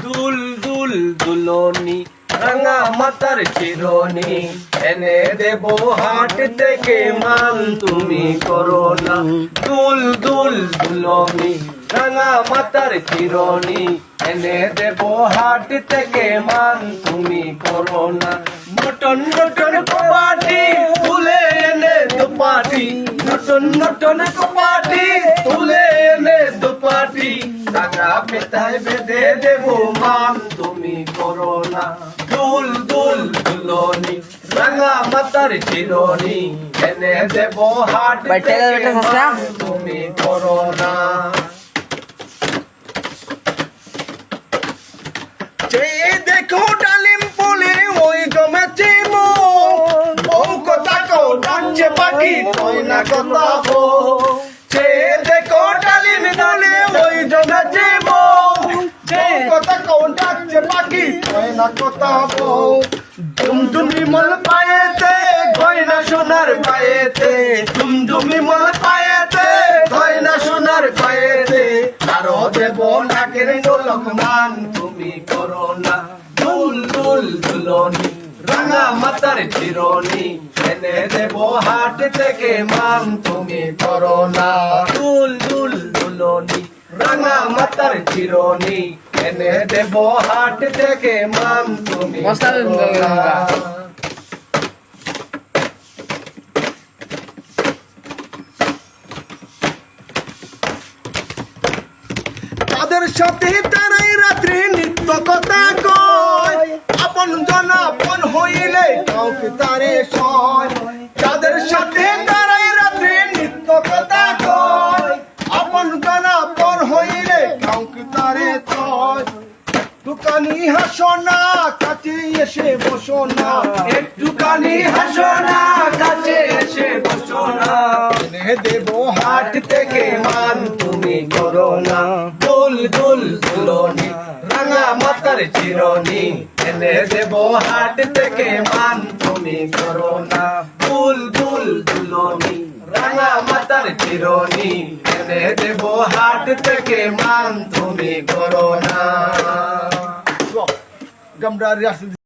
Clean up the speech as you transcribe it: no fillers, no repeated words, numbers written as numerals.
দুল দুল দুলনি রাঙা মাতার চিরনি এনে দেব হাট থেকে মান তুমি করো না দুল দুল দুলনি রাঙা মাতার চিরনি এনে দেব হাট থেকে মান তুমি করো না নটন নটন কপাটি তুলে এনে দুপাটি নটন নটন কপাটি তুলে এনে দুপাটি টাকা পেতায় বেঁধে দেব মান তুমি করো না দুল দুল দুলনি রাঙা মাতার চিরনি এনে দেব হাট থেকে মান তুমি করো না চেয়ে দেখো ডালিম ফুলে ওই জমেছে মন বউ কথা কও ডাকছে পাখি কই না কথা বউ চেয়ে দেখো ডালিম ফুলে ওই জমেছে মন বউ কথা কও ডাকছে পাখি কই না কথা বউ দুমদুমি মল পায়েতে গয়না সোনার পায়েতে দুমদুমি মল পায়েতে গয়না সোনার পায়েতে আরো দেব নাকের নোলক মান তুমি করো না দুল দুল দুলনি রাঙা মাতার চিরনি এনে দেব হাট থেকে মান তুমি করো না দুল দুল দুলনি রাঙা মাতার চিরনি এনে দেব হাট থেকে মান তুমি করো না তাদের সাথে তারাই রাত্রি নিত্য কথা কয় আপন জন আপন হইলে কাউকে তারে সয় তাদের সাথে তারাই রাত্রি নিত্য কথা কয় আপন জন আপন হইলে কাউকে তারে সয় একটুখানি হাসো না কাছে এসে বসো না একটুখানি হাসো না কাছে এসে বসো না এনে দেব হাট থেকে মান তুমি করো না দুল দুল দুলনি রাঙা মাতার চিরনি এনে দেব হাট থেকে মান তুমি করো না দুল দুল দুলনি রাঙা মাতার চিরনি এনে দেব হাট থেকে মান তুমি করো না